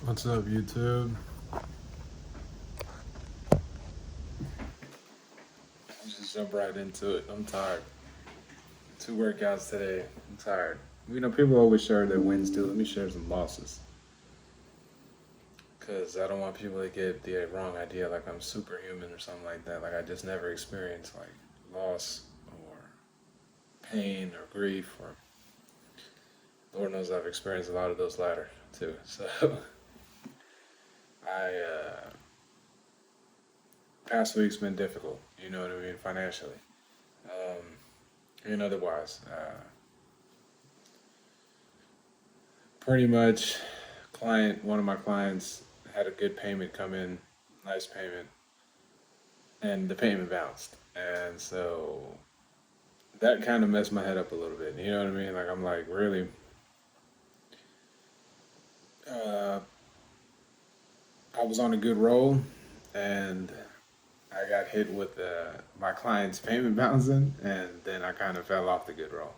What's up, YouTube? Let's just jump right into it. I'm tired. 2 workouts today. I'm tired. People always share their wins too. Let me share some losses. Because I don't want people to get the wrong idea like I'm superhuman or something like that. Like I just never experienced like loss or pain or grief or Lord knows I've experienced a lot of those latter too. So I past week's been difficult. You know what I mean financially. Um, and otherwise. Pretty much one of my clients had a good payment come in, nice payment, and the payment bounced. And so that kind of messed my head up a little bit. You know what I mean? Like I'm like, really? Uh, I was on a good roll, and I got hit with my client's payment bouncing, and then I kind of fell off the good roll,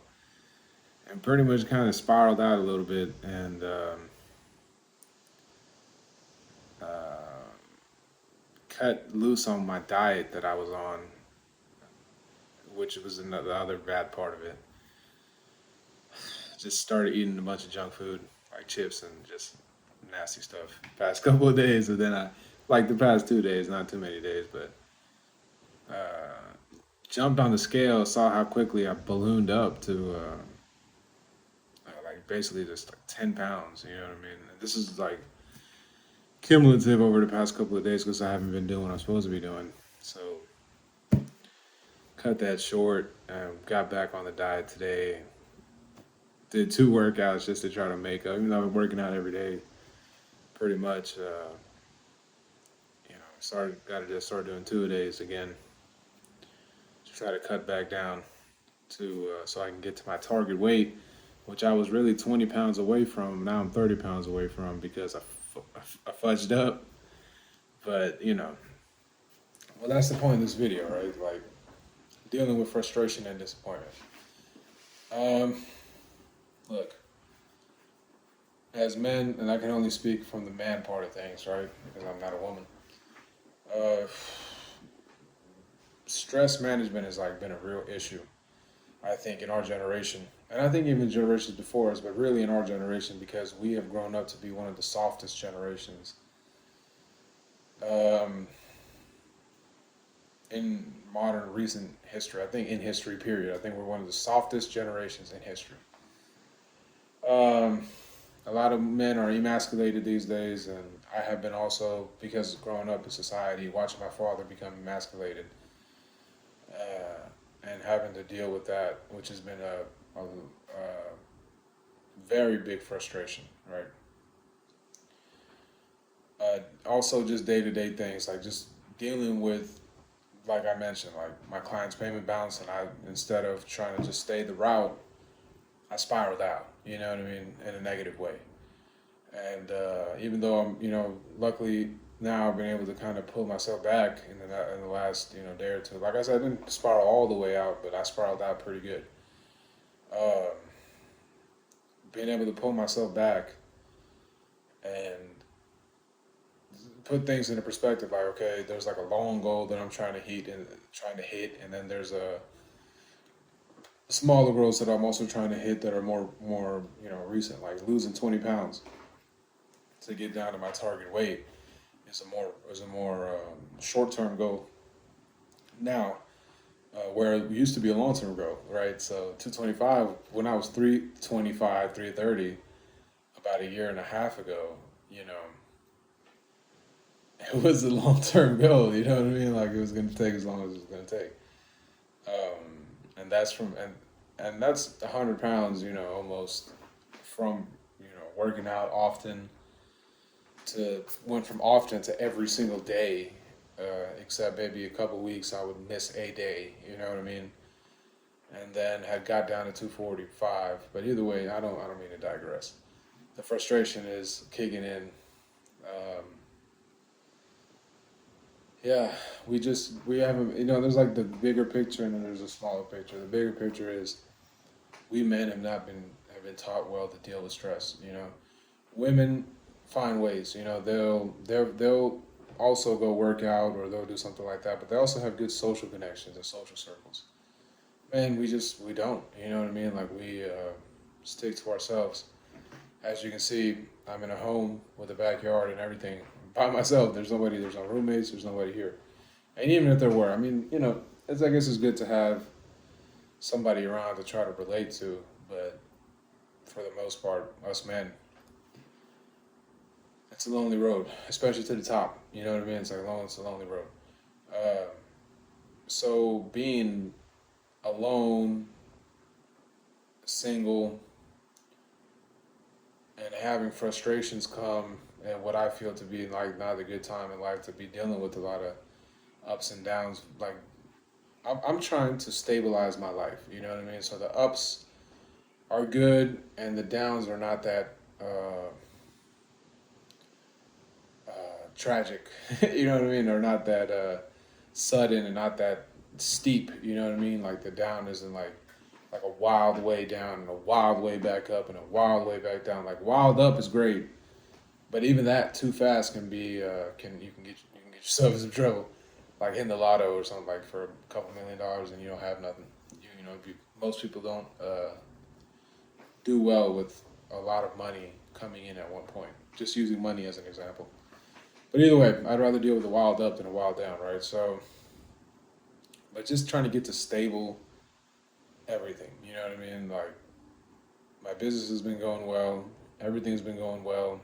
and pretty much kind of spiraled out a little bit, and uh, cut loose on my diet that I was on, which was the other bad part of it. Just started eating a bunch of junk food, like chips and just nasty stuff. Past couple of days, and then like the past 2 days, not too many days, but jumped on the scale, saw how quickly I ballooned up to like basically just like 10 pounds. You know what I mean? This is like cumulative over the past couple of days because I haven't been doing what I'm supposed to be doing. So cut that short. Got back on the diet today. Did 2 workouts just to try to make up. Even though I've been working out every day, pretty much. Got to just start doing 2 days again to try to cut back down to so I can get to my target weight, which I was really 20 pounds away from. Now I'm 30 pounds away from because I fudged up. But well, that's the point of this video, right? Like dealing with frustration and disappointment. Um, Look, as men, and I can only speak from the man part of things, right? Because I'm not a woman. Uh, Stress management has like been a real issue, I think, in our generation, and I think even generations before us, but really in our generation because we have grown up to be one of the softest generations um, in modern recent history. I think in history, period. I think we're one of the softest generations in history. Um, a lot of men are emasculated these days, and I have been also because growing up in society, watching my father become emasculated and having to deal with that, which has been a very big frustration, right? Also, just day to day things like just dealing with, like I mentioned, like my client's payment balance, and I instead of trying to just stay the route, I spiraled out. You know what I mean, in a negative way. And even though I'm, luckily now I've been able to kind of pull myself back in the last day or two. Like I said, I didn't spiral all the way out, but I spiraled out pretty good. Um, Being able to pull myself back and put things into perspective, like okay, there's like a long goal that I'm trying to hit, and then there's a smaller goals that I'm also trying to hit that are more recent, like losing 20 pounds to get down to my target weight is a more short term goal now, where it used to be a long term goal, right? So 225 when I was 325, 330 about a year and a half ago, you know, it was a long term goal. You know what I mean? Like it was going to take as long as it was going to take, and that's 100 pounds, almost from working out often to went from often to every single day, except maybe a couple weeks I would miss a day. You know what I mean? And then had got down to 245. But either way, I don't mean to digress. The frustration is kicking in. Um, yeah, we haven't. There's like the bigger picture and then there's a smaller picture. The bigger picture is we men have not been have been taught well to deal with stress. Women find ways. You know, they'll also go work out or they'll do something like that, but they also have good social connections and social circles. And we don't. You know what I mean? Like we stick to ourselves. As you can see, I'm in a home with a backyard and everything by myself. There's nobody. There's no roommates. There's nobody here. And even if there were, I mean, I guess it's good to have somebody around to try to relate to. But for the most part, us men, it's a lonely road, especially to the top. You know what I mean? It's a lonely road. Uh, so being alone, single, and having frustrations come at what I feel to be like not a good time in life to be dealing with a lot of ups and downs. Like I'm trying to stabilize my life. You know what I mean? So the ups are good and the downs are not that tragic. You know what I mean? Or not that sudden and not that steep. You know what I mean? Like the down isn't like a wild way down and a wild way back up and a wild way back down. Like wild up is great, but even that too fast can be you can get yourself in some trouble. Like hitting the lotto or something like for a couple $1 million and you don't have nothing. Most people don't do well with a lot of money coming in at one point. Just using money as an example. But either way, I'd rather deal with a wild up than a wild down, right? So, but just trying to get to stable everything. You know what I mean? Like my business has been going well, everything's been going well,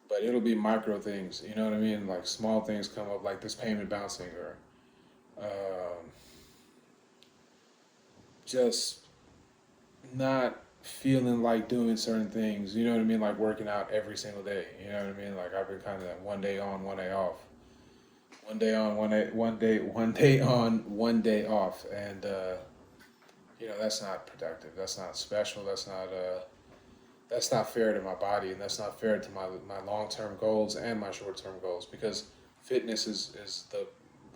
but it'll be micro things. You know what I mean? Like small things come up, like this payment bouncing, or um, just not feeling like doing certain things. You know what I mean? Like working out every single day. You know what I mean? Like I've been kind of one day on, one day off, one day on, one day on, one day off, and that's not productive. That's not special. That's not fair to my body, and that's not fair to my long term goals and my short term goals because fitness is the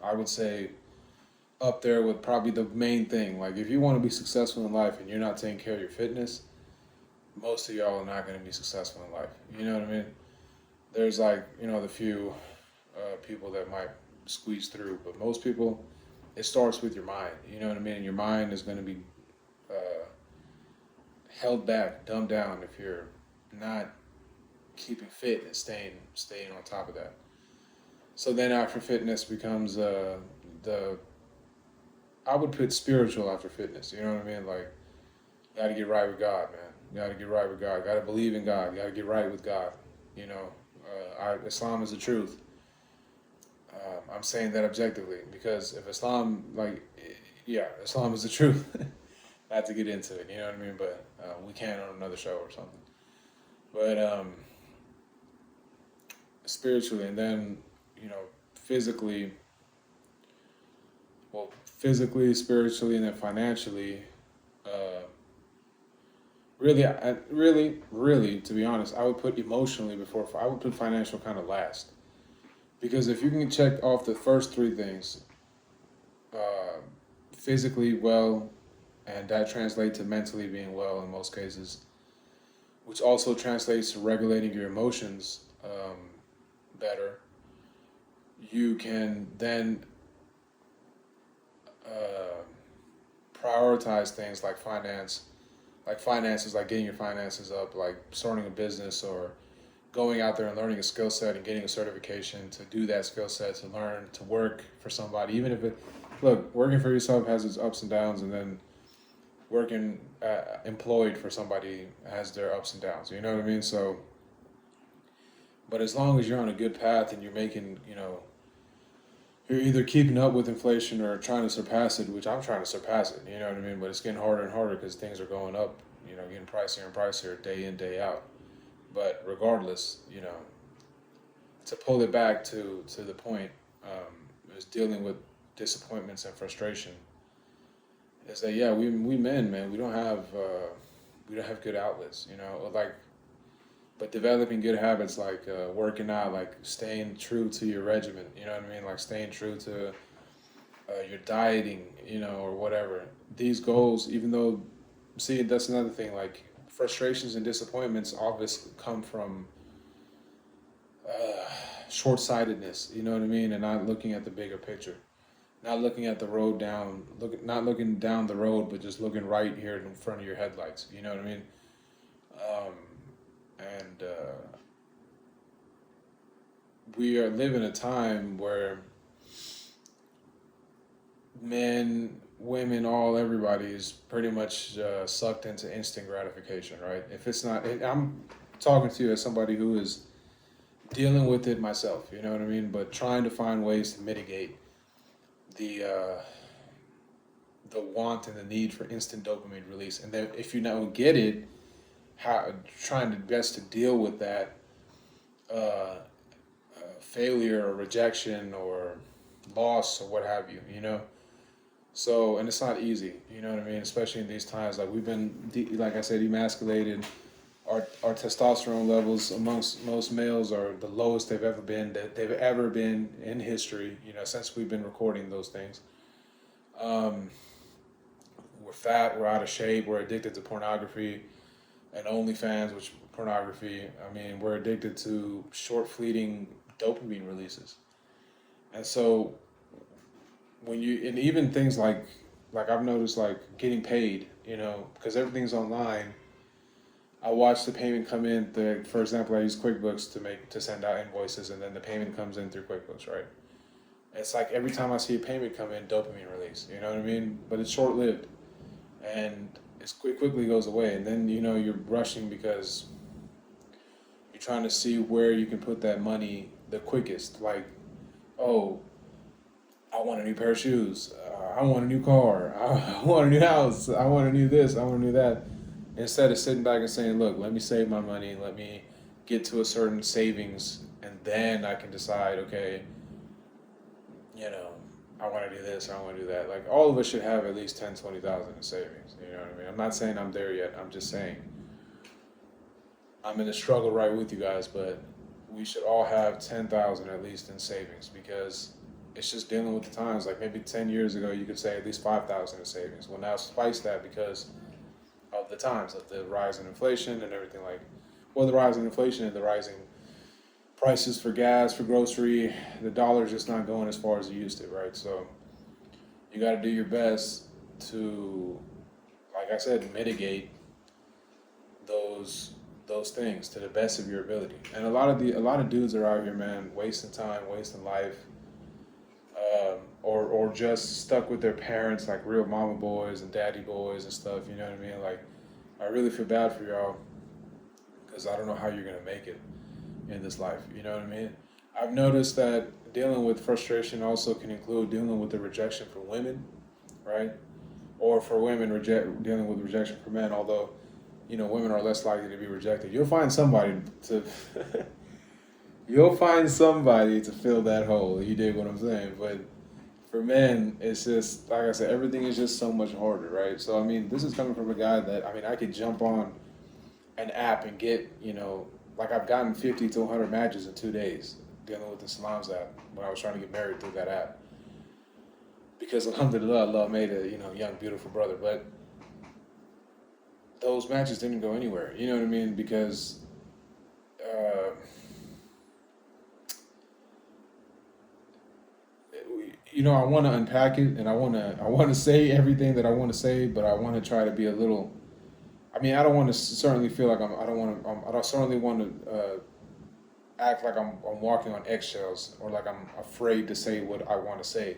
I would say up there with probably the main thing. Like if you want to be successful in life and you're not taking care of your fitness, most of y'all are not going to be successful in life. You know what I mean? There's the few people that might squeeze through, but most people, it starts with your mind. You know what I mean? And your mind is going to be uh, held back, dumbed down if you're not keeping fit and staying on top of that. So then after fitness becomes the I would put spiritual after fitness. You know what I mean? Like got to get right with God, man. Got to get right with God. Got to believe in God. Got to get right with God. You know, Islam is the truth. I'm saying that objectively because if Islam, yeah, Islam is the truth. Not to get into it, you know what I mean? But we can on another show or something. But spiritually, and then physically, physically, spiritually, and then financially. Uh, really, to be honest, I would put emotionally before. I would put financial kind of last because if you can check off the first three things, uh, physically well, and that translates to mentally being well in most cases, which also translates to regulating your emotions better. You can then uh, prioritize things like finances, like getting your finances up, like starting a business or going out there and learning a skill set and getting a certification to do that skill set, to learn to work for somebody, even if it, look, working for yourself has its ups and downs, and then working employed for somebody has their ups and downs. You know what I mean? So, but as long as you're on a good path and you're making, you're either keeping up with inflation or trying to surpass it, which I'm trying to surpass it. You know what I mean? But it's getting harder and harder because things are going up. Getting pricier and pricier day in day out. But regardless, to pull it back to the point, is dealing with disappointments and frustration. Is that yeah, we men, man, we don't have good outlets. But developing good habits like working out, like staying true to your regimen. You know what I mean? Like staying true to your dieting, or whatever. These goals, even though, see, that's another thing. Like frustrations and disappointments obviously come from short-sightedness. You know what I mean, and not looking at the bigger picture, not looking at the road down, not looking down the road, but just looking right here in front of your headlights. You know what I mean? Um, and we are living a time where men, women, everybody is pretty much sucked into instant gratification, right? If it's not, and I'm talking to you as somebody who is dealing with it myself, you know what I mean? But trying to find ways to mitigate the the want and the need for instant dopamine release, and then if you don't get it, how trying to best to deal with that uh, failure or rejection or loss or what have you, you know. So, and it's not easy, you know what I mean? Especially in these times, like we've been, like I said, emasculated. Our testosterone levels amongst most males are the lowest they've ever been, that they've ever been in history, you know, since we've been recording those things. Um, we're fat, we're out of shape, we're addicted to pornography and OnlyFans, which pornography, I mean, we're addicted to short, fleeting dopamine releases. And so when you, and even things like I've noticed, like getting paid, you know, because everything's online. I watch the payment come in. For example, I use QuickBooks to send out invoices, and then the payment comes in through QuickBooks, right? It's like every time I see a payment come in, dopamine release. You know what I mean? But it's short lived, and it quickly goes away. And then you know you're rushing because you're trying to see where you can put that money the quickest. Like, oh, I want a new pair of shoes. I want a new car. I want a new house. I want a new this. I want a new that. Instead of sitting back and saying, look, let me save my money. Let me get to a certain savings. And then I can decide, okay, you know, I want to do this. Or I want to do that. Like all of us should have at least 10, 20,000 in savings. You know what I mean? I'm not saying I'm there yet. I'm just saying I'm in a struggle right with you guys, but we should all have 10,000 at least in savings because it's just dealing with the times. Like maybe 10 years ago, you could say at least 5,000 in savings. Well, now spice that because of the times, of the rise in inflation and everything well, the rise in inflation and the rising prices for gas, for grocery, the dollar's just not going as far as it used to, right? So you got to do your best to, like I said, mitigate those things to the best of your ability. And a lot of dudes are out here, man, wasting time, wasting life, or just stuck with their parents, like real mama boys and daddy boys and stuff. You know what I mean? Like, I really feel bad for y'all because I don't know how you're gonna make it in this life. You know what I mean? I've noticed that dealing with frustration also can include dealing with the rejection from women, right? Or for women, dealing with rejection from men. Although, you know, women are less likely to be rejected. You'll find somebody to, you'll find somebody to fill that hole. You dig what I'm saying? But for men, it's just like I said, everything is just so much harder, right? So I mean, this is coming from a guy that I mean, I could jump on an app and get, you know, like I've gotten 50 to 100 matches in 2 days dealing with the Salams app when I was trying to get married through that app. Because alhamdulillah, Allah made a, you know, young, beautiful brother. But those matches didn't go anywhere. You know what I mean? Because, uh, you know, I want to unpack it and I want to say everything that I want to say, but I want to try to be a little. I mean, I don't want to certainly feel like I don't want to. I don't certainly want to act like I'm walking on eggshells or like I'm afraid to say what I want to say.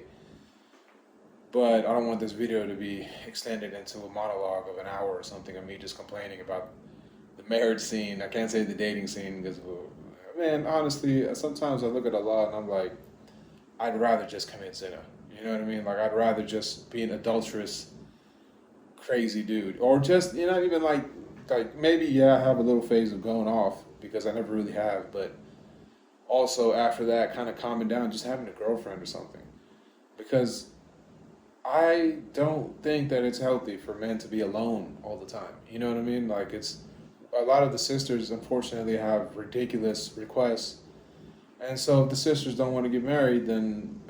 But I don't want this video to be extended into a monologue of an hour or something of me just complaining about the marriage scene. I can't say the dating scene because, man, honestly, sometimes I look at Allah and I'm like, I'd rather just commit zina. You know what I mean? Like, I'd rather just be an adulterous, crazy dude. Or just, you know, even like maybe, yeah, I have a little phase of going off because I never really have. But also after that, kind of calming down, just having a girlfriend or something. Because I don't think that it's healthy for men to be alone all the time. You know what I mean? Like, it's a lot of the sisters, unfortunately, have ridiculous requests. And so if the sisters don't want to get married, then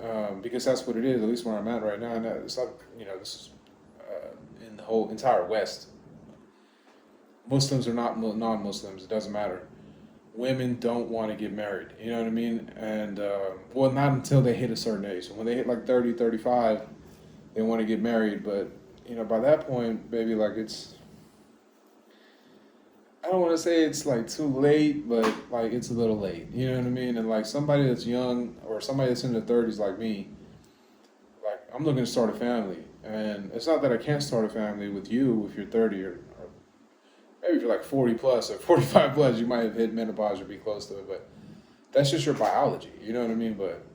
because that's what it is, at least where I'm at right now, and it's not, you know, this is in the whole entire West. Muslims are not non-Muslims, it doesn't matter. women don't want to get married. You know what I mean? And well, not until they hit a certain age. So when they hit like 30, 35, they want to get married. But by that point, baby, like I don't want to say it's like too late, but like it's a little late. You know what I mean? And like somebody that's young or somebody that's in their 30s like me, like I'm looking to start a family. And it's not that I can't start a family with you if you're 30 or maybe if you're like 40 plus or 45 plus, you might have hit menopause or be close to it. But that's just your biology. You know what I mean? But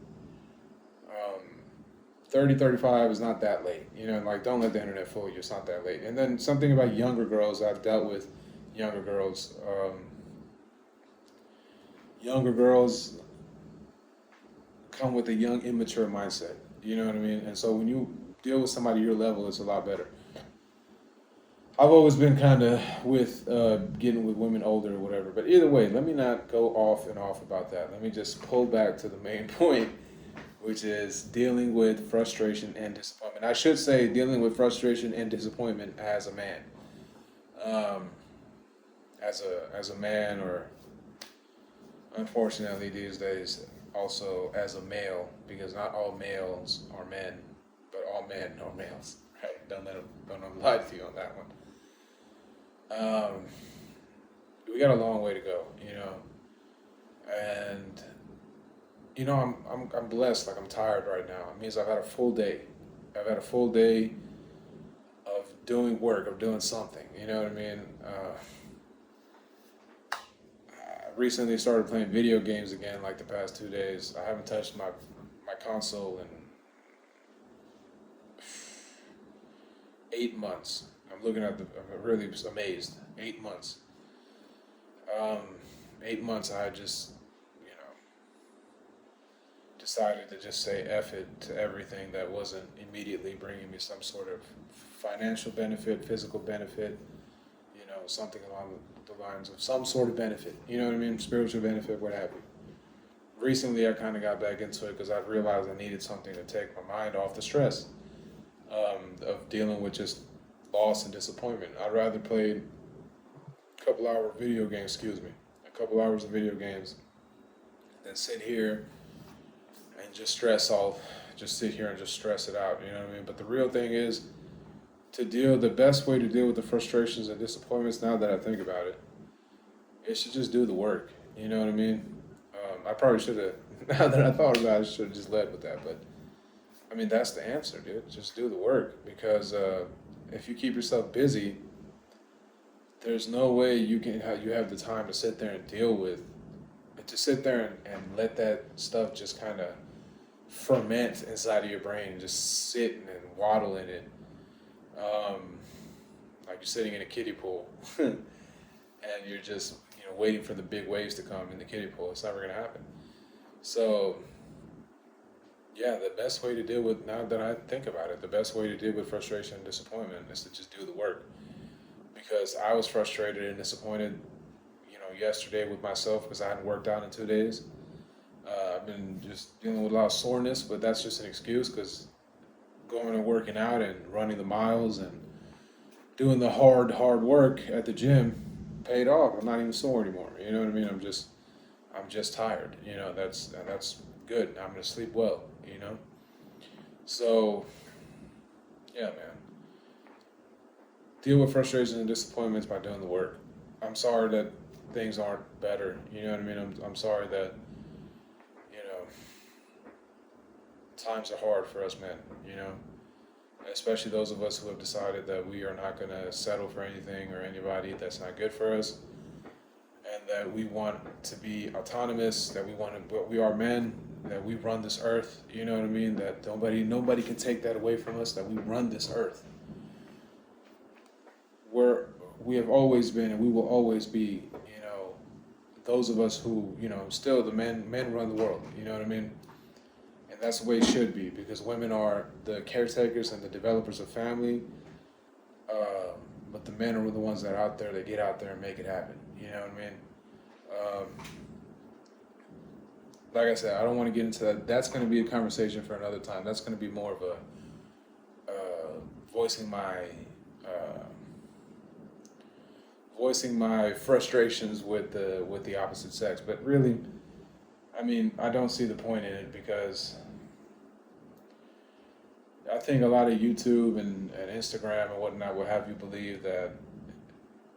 um, 30, 35 is not that late. Like don't let the internet fool you. It's not that late. And then something about younger girls, I've dealt with younger girls. Younger girls come with a young, immature mindset. You know what I mean? And so when you deal with somebody your level, it's a lot better. I've always been kind of with getting with women older or whatever. But either way, let me not go off and off about that. Let me just pull back to the main point, which is dealing with frustration and disappointment. I should say dealing with frustration and disappointment as a man. Um, as a man, or unfortunately these days also as a male, because not all males are men, but all men are males. Right? Don't lie to you on that one. Um, we got a long way to go, and I'm blessed. Like I'm tired right now. It means I've had a full day. I've had a full day of doing work, of doing something. You know what I mean? I recently started playing video games again, like the past 2 days. I haven't touched my console in 8 months. I'm looking at I'm really amazed. 8 months. Um, 8 months. I just, you know, decided to just say F it to everything that wasn't immediately bringing me some sort of financial benefit, physical benefit, something along the lines of some sort of benefit. You know what I mean? Spiritual benefit, what have you. Recently, I kind of got back into it because I realized I needed something to take my mind off the stress of dealing with just loss and disappointment. I'd rather play a couple hours of video games than sit here and just sit here and just stress it out. You know what I mean? But the real thing is the best way to deal with the frustrations and disappointments, now that I think about it, is to just do the work. You know what I mean? I probably should have, now that I thought about it, I should have just led with that. But I mean, that's the answer, dude. Just do the work, because if you keep yourself busy, there's no way you have the time to sit there and sit there and let that stuff just kind of ferment inside of your brain, just sit and waddle in it, like you're sitting in a kiddie pool, and you're just waiting for the big waves to come in the kiddie pool. It's never gonna happen. So yeah, the best way to deal with, now that I think about it, the best way to deal with frustration and disappointment is to just do the work. Because I was frustrated and disappointed, yesterday with myself because I hadn't worked out in 2 days. I've been just dealing with a lot of soreness, but that's just an excuse because going and working out and running the miles and doing the hard work at the gym paid off. I'm not even sore anymore. You know what I mean? I'm just tired. That's good. I'm gonna sleep well. So yeah, man. Deal with frustrations and disappointments by doing the work. I'm sorry that things aren't better. You know what I mean? I'm sorry that, you know, times are hard for us men, especially those of us who have decided that we are not going to settle for anything or anybody that's not good for us, and that we want to be autonomous, that we are men, that we run this earth, you know what I mean? That nobody can take that away from us, that we run this earth. We have always been and we will always be, those of us who, still the men run the world, you know what I mean? And that's the way it should be, because women are the caretakers and the developers of family, but the men are the ones that are out there, that get out there and make it happen, you know what I mean? Like I said, I don't want to get into that. That's going to be a conversation for another time. That's going to be more of a voicing my voicing my frustrations with the opposite sex. But really, I mean, I don't see the point in it because I think a lot of YouTube and Instagram and whatnot will have you believe that,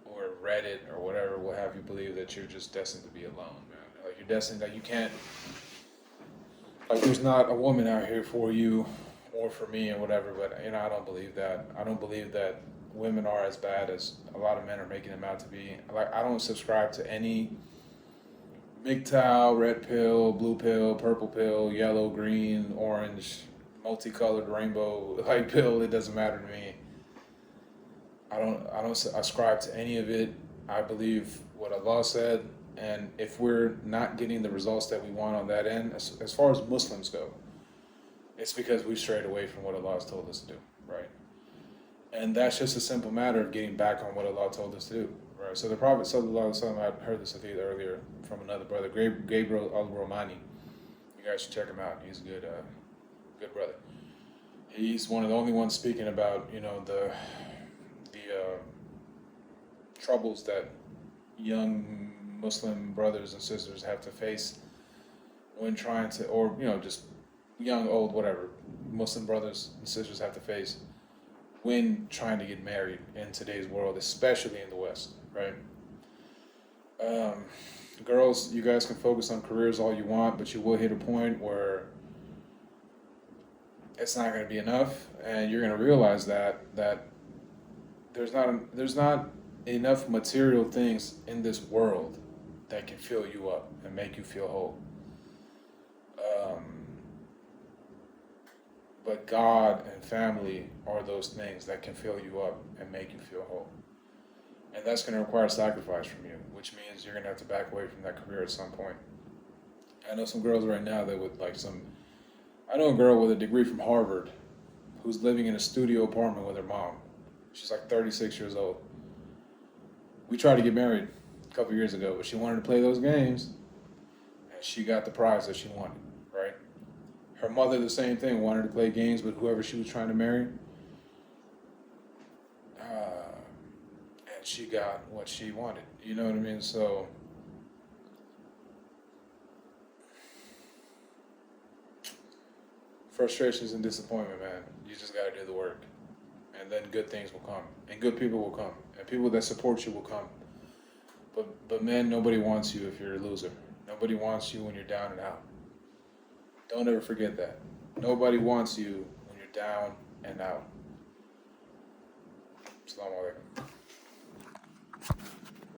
or Reddit or whatever will have you believe that you're just destined to be alone, man. Like you're destined that you can't, like there's not a woman out here for you or for me and whatever. But I don't believe that. I don't believe that women are as bad as a lot of men are making them out to be. Like I don't subscribe to any MGTOW, red pill, blue pill, purple pill, yellow, green, orange, multicolored rainbow like pill. It doesn't matter to me. I don't ascribe to any of it. I believe what Allah said, and if we're not getting the results that we want on that end, as far as Muslims go, it's because we strayed away from what Allah has told us to do, right? And that's just a simple matter of getting back on what Allah told us to do, right? So the Prophet Sallallahu Alaihi Wasallam, I heard this hadith earlier from another brother, Gabriel al-Romani. You guys should check him out. He's a good brother. He's one of the only ones speaking about, the troubles that young Muslim brothers and sisters have to face when trying to, or just young, old, whatever, Muslim brothers and sisters have to face when trying to get married in today's world, especially in the West, right? Girls, you guys can focus on careers all you want, but you will hit a point where it's not going to be enough, and you're going to realize that there's not enough material things in this world that can fill you up and make you feel whole. But God and family are those things that can fill you up and make you feel whole. And that's going to require sacrifice from you, which means you're going to have to back away from that career at some point. I know some girls right now that would I know a girl with a degree from Harvard who's living in a studio apartment with her mom. She's like 36 years old. We tried to get married a couple years ago, but she wanted to play those games, and she got the prize that she wanted, right? Her mother, the same thing, wanted to play games with whoever she was trying to marry, and she got what she wanted. You know what I mean? So, frustrations and disappointment, man. You just got to do the work, and then good things will come, and good people will come, and people that support you will come. But man, nobody wants you if you're a loser. Nobody wants you when you're down and out. Don't ever forget that. Nobody wants you when you're down and out. Assalamu alaikum.